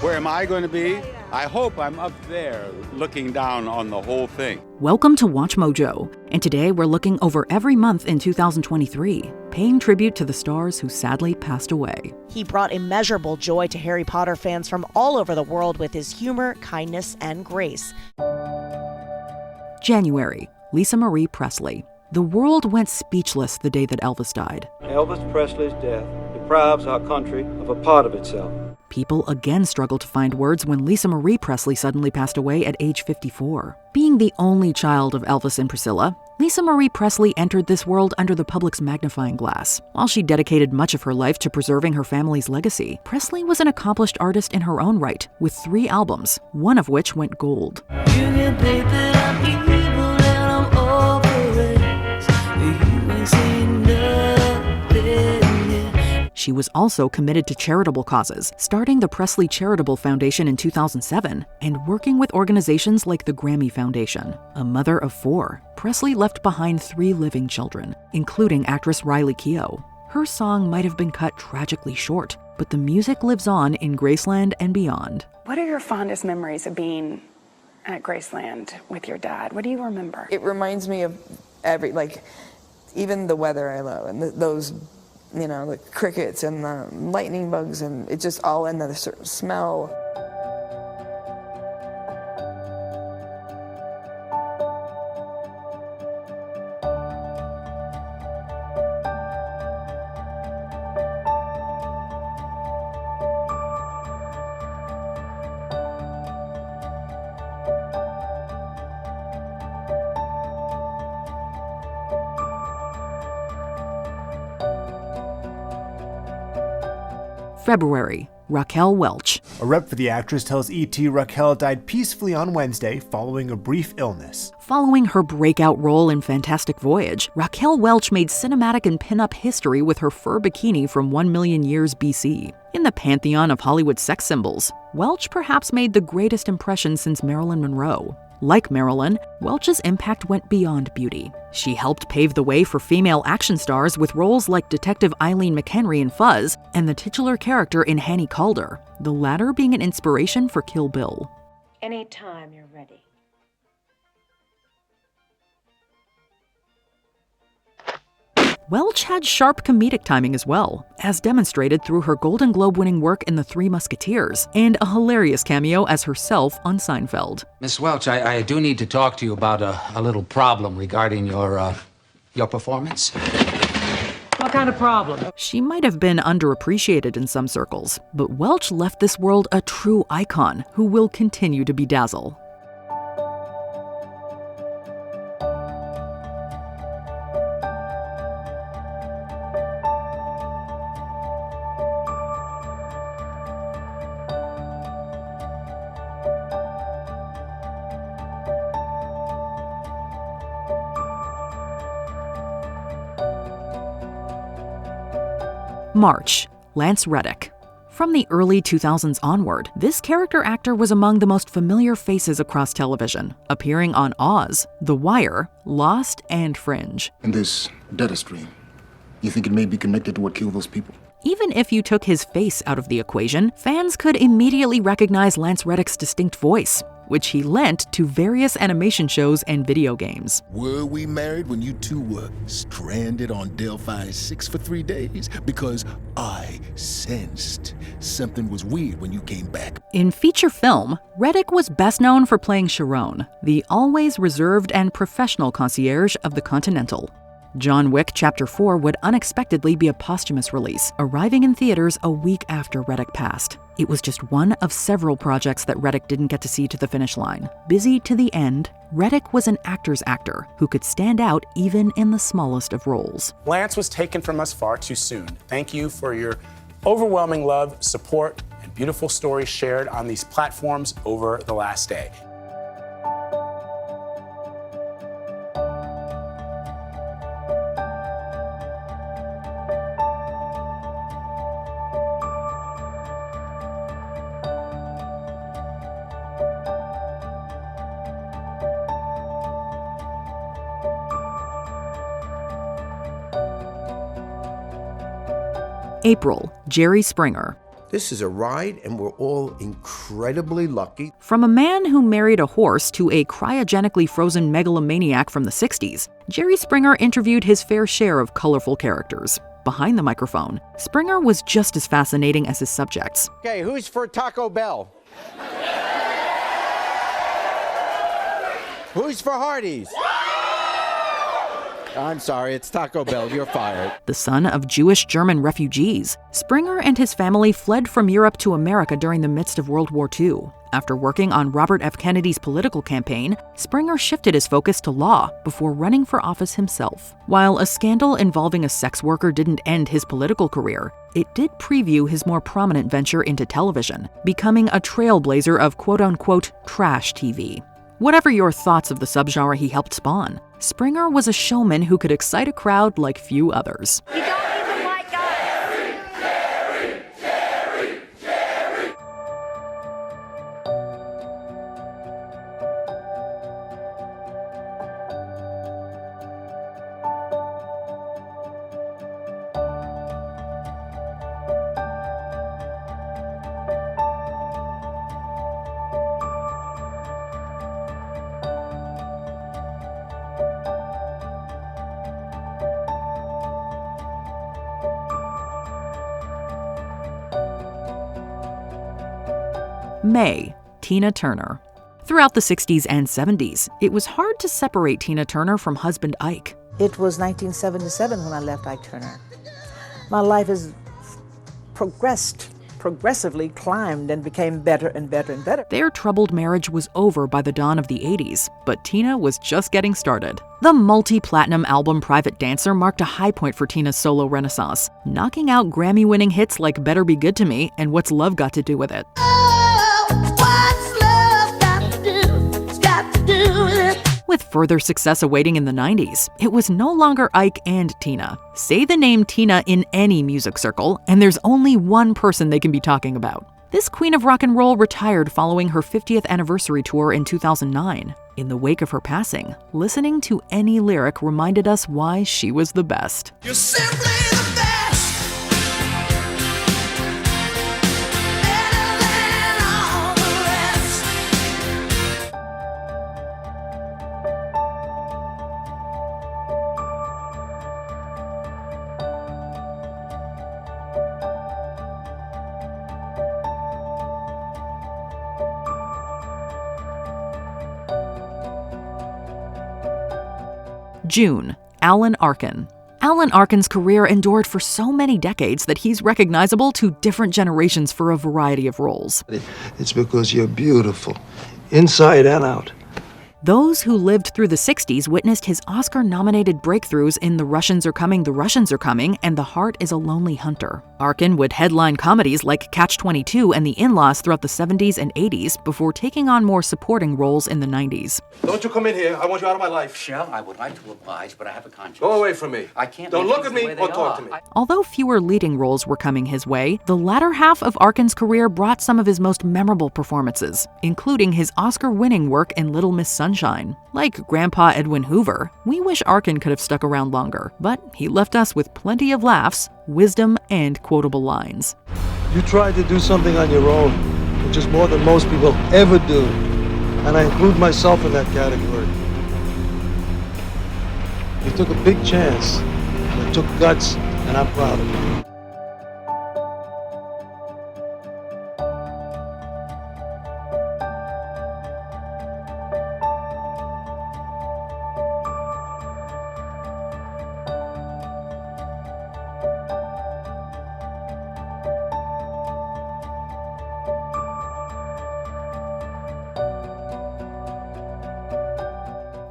Where am I going to be? I hope I'm up there looking down on the whole thing. Welcome to Watch Mojo, and today we're looking over every month in 2023, paying tribute to the stars who sadly passed away. He brought immeasurable joy to Harry Potter fans from all over the world with his humor, kindness, and grace. January, Lisa Marie Presley. The world went speechless the day that Elvis died. Elvis Presley's death deprives our country of a part of itself. People again struggled to find words when Lisa Marie Presley suddenly passed away at age 54. Being the only child of Elvis and Priscilla, Lisa Marie Presley entered this world under the public's magnifying glass. While she dedicated much of her life to preserving her family's legacy, Presley was an accomplished artist in her own right, with 3 albums, one of which went gold. She was also committed to charitable causes, starting the Presley Charitable Foundation in 2007 and working with organizations like the Grammy Foundation. A mother of 4, Presley left behind 3 living children, including actress Riley Keough. Her song might have been cut tragically short, but the music lives on in Graceland and beyond. What are your fondest memories of being at Graceland with your dad? What do you remember? It reminds me of even the weather I love, and those, the crickets and the lightning bugs, and it's just all in the certain smell. February, Raquel Welch. A rep for the actress tells ET Raquel died peacefully on Wednesday following a brief illness. Following her breakout role in Fantastic Voyage, Raquel Welch made cinematic and pin-up history with her fur bikini from 1 million years BC. In the pantheon of Hollywood sex symbols, Welch perhaps made the greatest impression since Marilyn Monroe. Like Marilyn, Welch's impact went beyond beauty. She helped pave the way for female action stars with roles like Detective Eileen McHenry in Fuzz and the titular character in Hannie Calder, the latter being an inspiration for Kill Bill. Anytime you're ready. Welch had sharp comedic timing as well, as demonstrated through her Golden Globe-winning work in The Three Musketeers and a hilarious cameo as herself on Seinfeld. Miss Welch, I do need to talk to you about a little problem regarding your performance. What kind of problem? She might have been underappreciated in some circles, but Welch left this world a true icon who will continue to bedazzle. March, Lance Reddick. From the early 2000s onward, this character actor was among the most familiar faces across television, appearing on Oz, The Wire, Lost, and Fringe. And this data stream, you think it may be connected to what killed those people? Even if you took his face out of the equation, fans could immediately recognize Lance Reddick's distinct voice, which he lent to various animation shows and video games. Were we married when you two were stranded on Delphi 6 for 3 days? Because I sensed something was weird when you came back. In feature film, Reddick was best known for playing Sharon, the always reserved and professional concierge of the Continental. John Wick Chapter 4 would unexpectedly be a posthumous release, arriving in theaters a week after Reddick passed. It was just one of several projects that Reddick didn't get to see to the finish line. Busy to the end, Reddick was an actor's actor who could stand out even in the smallest of roles. Lance was taken from us far too soon. Thank you for your overwhelming love, support, and beautiful stories shared on these platforms over the last day. April, Jerry Springer. This is a ride, and we're all incredibly lucky. From a man who married a horse to a cryogenically frozen megalomaniac from the 60s, Jerry Springer interviewed his fair share of colorful characters. Behind the microphone, Springer was just as fascinating as his subjects. Okay, who's for Taco Bell? Who's for Hardee's? I'm sorry, it's Taco Bell. You're fired. The son of Jewish-German refugees, Springer and his family fled from Europe to America during the midst of World War II. After working on Robert F. Kennedy's political campaign, Springer shifted his focus to law before running for office himself. While a scandal involving a sex worker didn't end his political career, it did preview his more prominent venture into television, becoming a trailblazer of quote-unquote trash TV. Whatever your thoughts of the subgenre he helped spawn, Springer was a showman who could excite a crowd like few others. You don't even like us. Jerry. May, Tina Turner. Throughout the 60s and 70s, it was hard to separate Tina Turner from husband Ike. It was 1977 when I left Ike Turner. My life has progressively climbed and became better and better and better. Their troubled marriage was over by the dawn of the 80s, but Tina was just getting started. The multi-platinum album Private Dancer marked a high point for Tina's solo renaissance, knocking out Grammy-winning hits like Better Be Good to Me and What's Love Got to Do with It. With further success awaiting in the 90s, it was no longer Ike and Tina. Say the name Tina in any music circle, and there's only one person they can be talking about. This queen of rock and roll retired following her 50th anniversary tour in 2009. In the wake of her passing, listening to any lyric reminded us why she was the best. You're simply the best. June, Alan Arkin. Alan Arkin's career endured for so many decades that he's recognizable to different generations for a variety of roles. It's because you're beautiful, inside and out. Those who lived through the 60s witnessed his Oscar-nominated breakthroughs in The Russians Are Coming, The Russians Are Coming, and The Heart is a Lonely Hunter. Arkin would headline comedies like Catch-22 and The In-Laws throughout the 70s and 80s before taking on more supporting roles in the 90s. Don't you come in here. I want you out of my life. Shell, I would like to oblige, but I have a conscience. Go away from me. I can't. Don't look at me or talk to me. Although fewer leading roles were coming his way, the latter half of Arkin's career brought some of his most memorable performances, including his Oscar-winning work in Little Miss Sunshine. Like Grandpa Edwin Hoover, we wish Arkin could have stuck around longer, but he left us with plenty of laughs, wisdom, and quotable lines. You tried to do something on your own, which is more than most people ever do. And I include myself in that category. You took a big chance. It took guts, and I'm proud of you.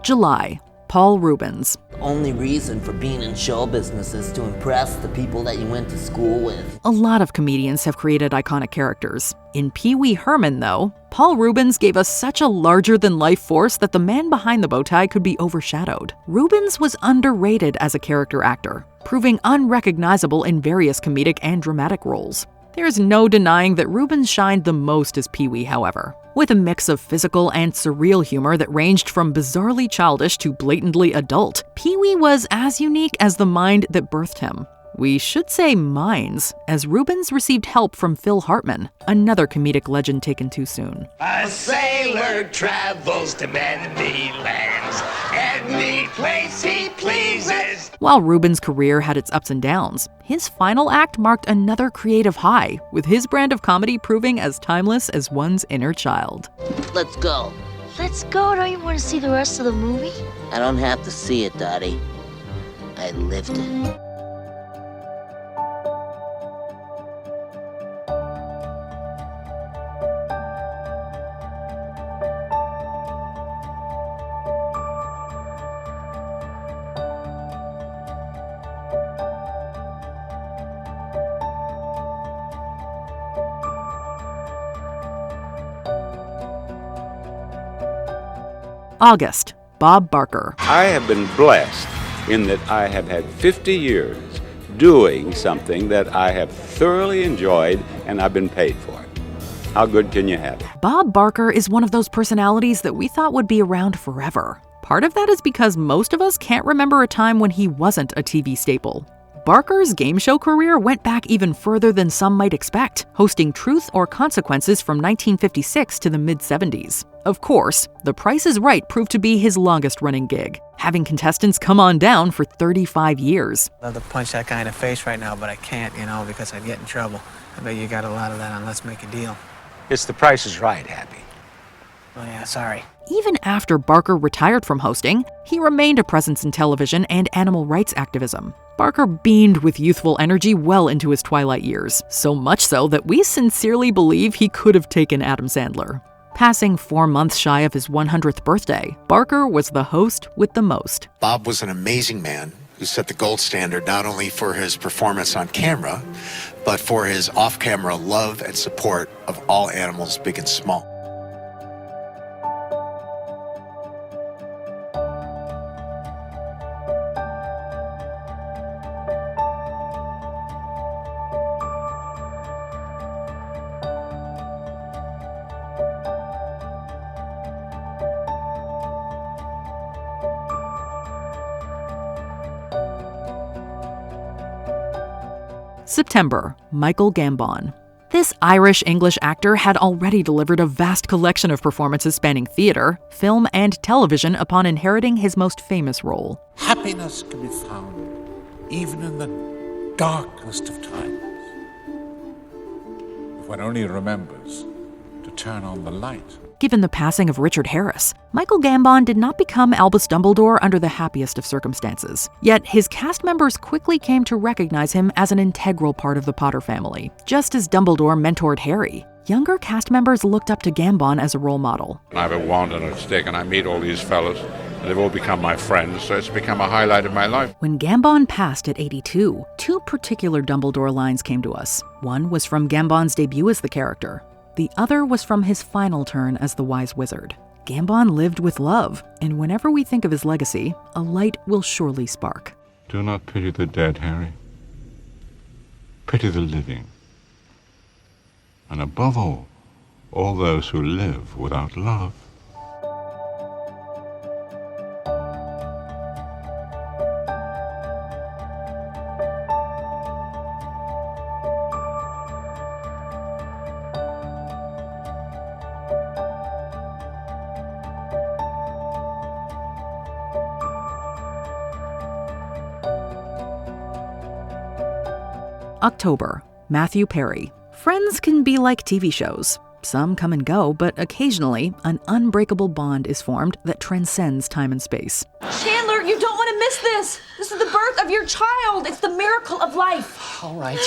July, Paul Reubens. The only reason for being in show business is to impress the people that you went to school with. A lot of comedians have created iconic characters. In Pee Wee Herman, though, Paul Reubens gave us such a larger-than-life force that the man behind the bow tie could be overshadowed. Reubens was underrated as a character actor, proving unrecognizable in various comedic and dramatic roles. There's no denying that Reubens shined the most as Pee Wee, however. With a mix of physical and surreal humor that ranged from bizarrely childish to blatantly adult, Pee Wee was as unique as the mind that birthed him. We should say minds, as Rubens received help from Phil Hartman, another comedic legend taken too soon. A sailor travels to many lands, any place he pleases. While Rubens' career had its ups and downs, his final act marked another creative high, with his brand of comedy proving as timeless as one's inner child. Let's go. Let's go. Don't you want to see the rest of the movie? I don't have to see it, Daddy. I lived it. August, Bob Barker. I have been blessed in that I have had 50 years doing something that I have thoroughly enjoyed and I've been paid for it. How good can you have it? Bob Barker is one of those personalities that we thought would be around forever. Part of that is because most of us can't remember a time when he wasn't a TV staple. Barker's game show career went back even further than some might expect, hosting Truth or Consequences from 1956 to the mid-70s. Of course, The Price is Right proved to be his longest-running gig, having contestants come on down for 35 years. I'd love to punch that guy in the face right now, but I can't, because I'd get in trouble. I bet you got a lot of that on Let's Make a Deal. It's The Price is Right, Happy. Oh yeah, sorry. Even after Barker retired from hosting, he remained a presence in television and animal rights activism. Barker beamed with youthful energy well into his twilight years, so much so that we sincerely believe he could have taken Adam Sandler. Passing 4 months shy of his 100th birthday, Barker was the host with the most. Bob was an amazing man who set the gold standard not only for his performance on camera, but for his off-camera love and support of all animals, big and small. September, Michael Gambon. This Irish-English actor had already delivered a vast collection of performances spanning theater, film, and television upon inheriting his most famous role. Happiness can be found even in the darkest of times, if one only remembers to turn on the light. Given the passing of Richard Harris, Michael Gambon did not become Albus Dumbledore under the happiest of circumstances. Yet his cast members quickly came to recognize him as an integral part of the Potter family, just as Dumbledore mentored Harry. Younger cast members looked up to Gambon as a role model. I have a wand and a stick, and I meet all these fellows, and they've all become my friends, so it's become a highlight of my life. When Gambon passed at 82, 2 particular Dumbledore lines came to us. One was from Gambon's debut as the character. The other was from his final turn as the Wise Wizard. Gambon lived with love, and whenever we think of his legacy, a light will surely spark. Do not pity the dead, Harry. Pity the living. And above all those who live without love. October, Matthew Perry. Friends can be like TV shows. Some come and go, but occasionally, an unbreakable bond is formed that transcends time and space. Chandler, you don't want to miss this. This is the birth of your child. It's the miracle of life. All right.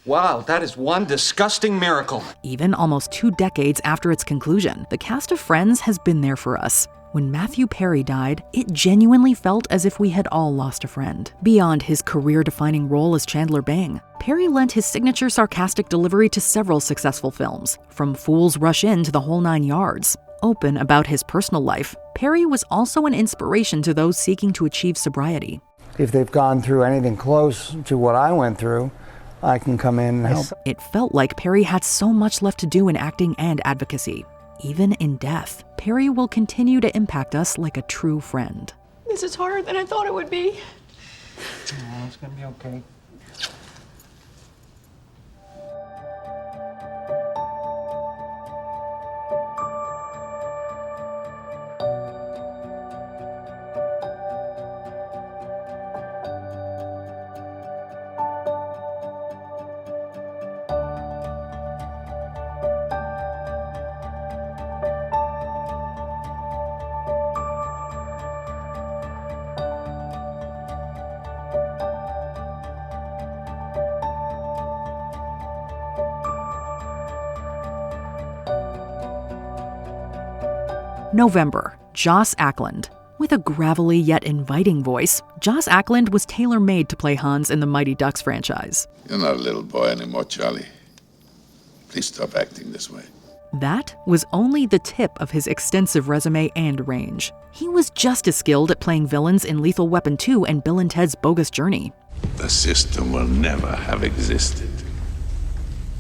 Wow, that is one disgusting miracle. Even almost 2 decades after its conclusion, the cast of Friends has been there for us. When Matthew Perry died, it genuinely felt as if we had all lost a friend. Beyond his career-defining role as Chandler Bing, Perry lent his signature sarcastic delivery to several successful films, from Fools Rush In to The Whole 9 Yards. Open about his personal life, Perry was also an inspiration to those seeking to achieve sobriety. If they've gone through anything close to what I went through, I can come in and help. It felt like Perry had so much left to do in acting and advocacy. Even in death, Perry will continue to impact us like a true friend. This is harder than I thought it would be. Oh, it's gonna be okay. November, Joss Ackland. With a gravelly yet inviting voice, Joss Ackland was tailor-made to play Hans in the Mighty Ducks franchise. You're not a little boy anymore, Charlie. Please stop acting this way. That was only the tip of his extensive resume and range. He was just as skilled at playing villains in Lethal Weapon 2 and Bill and Ted's Bogus Journey. The system will never have existed.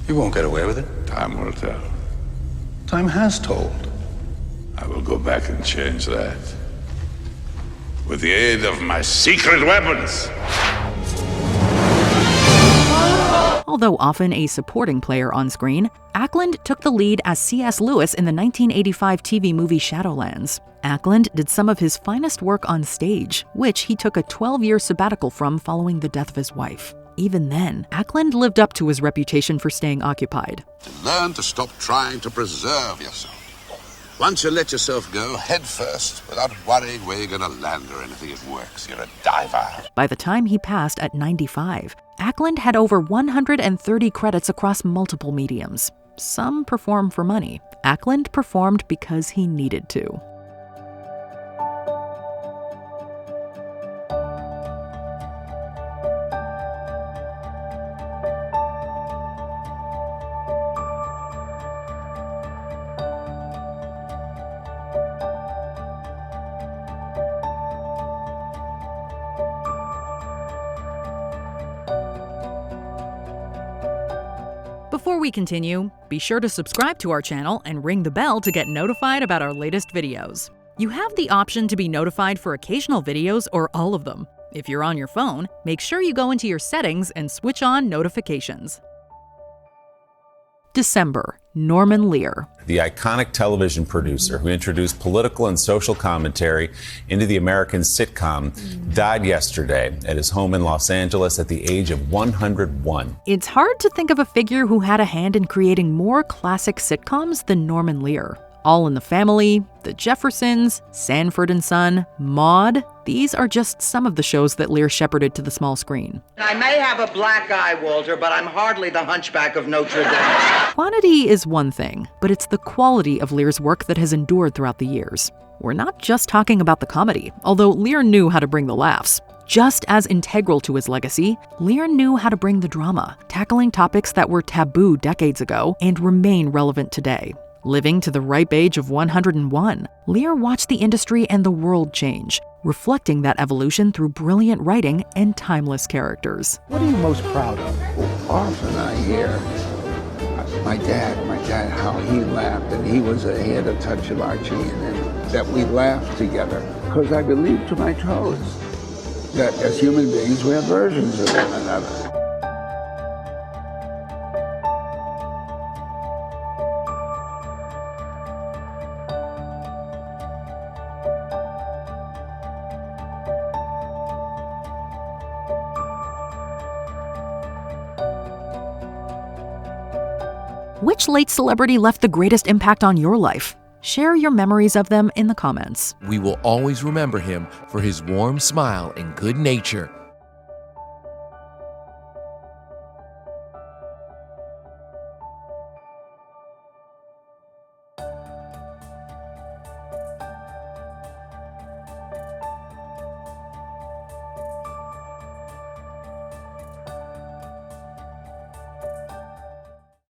You won't get away with it. Time will tell. Time has told. I will go back and change that. With the aid of my secret weapons. Although often a supporting player on screen, Ackland took the lead as C.S. Lewis in the 1985 TV movie Shadowlands. Ackland did some of his finest work on stage, which he took a 12-year sabbatical from following the death of his wife. Even then, Ackland lived up to his reputation for staying occupied. Learn to stop trying to preserve yourself. Once you let yourself go head first, without worrying where you're going to land or anything, it works. You're a diver. By the time he passed at 95, Ackland had over 130 credits across multiple mediums. Some perform for money. Ackland performed because he needed to. Before we continue, be sure to subscribe to our channel and ring the bell to get notified about our latest videos. You have the option to be notified for occasional videos or all of them. If you're on your phone, make sure you go into your settings and switch on notifications. December, Norman Lear. The iconic television producer who introduced political and social commentary into the American sitcom died yesterday at his home in Los Angeles at the age of 101. It's hard to think of a figure who had a hand in creating more classic sitcoms than Norman Lear. All in the Family, The Jeffersons, Sanford and Son, Maude. These are just some of the shows that Lear shepherded to the small screen. I may have a black eye, Walter, but I'm hardly the Hunchback of Notre Dame. Quantity is one thing, but it's the quality of Lear's work that has endured throughout the years. We're not just talking about the comedy, although Lear knew how to bring the laughs. Just as integral to his legacy, Lear knew how to bring the drama, tackling topics that were taboo decades ago and remain relevant today. Living to the ripe age of 101, Lear watched the industry and the world change, reflecting that evolution through brilliant writing and timeless characters. What are you most proud of? Often I hear my dad, how he laughed, and he was ahead of touch of Archie, and that we laughed together. Because I believe to my toes that as human beings we have versions of one another. Which late celebrity left the greatest impact on your life? Share your memories of them in the comments. We will always remember him for his warm smile and good nature.